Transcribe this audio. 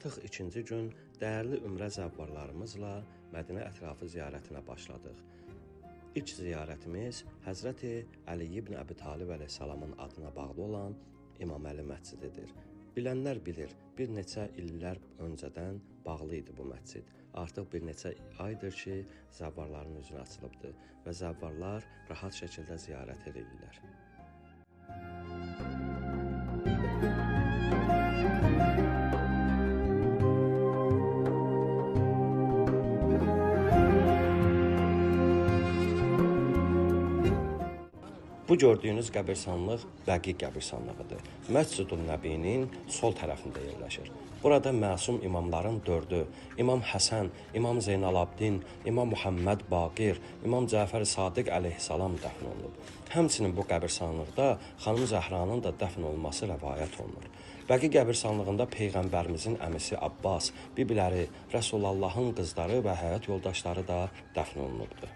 Artıq ikinci gün dəyərli ümrə zəvvarlarımızla Mədinə ətrafı ziyarətinə başladıq. İlk ziyarətimiz Həzrəti Əli ibn Əbi Talib əleyhissalamın adına bağlı olan İmam Əli məscididir. Bilənlər bilir, bir neçə illər öncədən bağlı idi bu məscid. Artıq bir neçə aydır ki, zəvvarların üzünə açılıbdır və zəvvarlar rahat şəkildə ziyarət edirlər. Bu gördüyünüz qəbirstanlıq Bəqi qəbirstanlığıdır. Məscid-ül Nəbinin sol tərəfində yerləşir. Burada məsum imamların dördü, İmam Həsən, İmam Zeynalabdin, İmam Muhammed Baqir, İmam Cəfər Sadiq əleyhissalam dəfn olunub. Həmçinin bu qəbirstanlıqda xanım Zəhranın da dəfn olunması rəvayət olunur. Bəqi qəbirstanlığında Peyğəmbərimizin əmisi Abbas, bibiləri, Rəsulullahın qızları və həyat yoldaşları da dəfn olunubdur.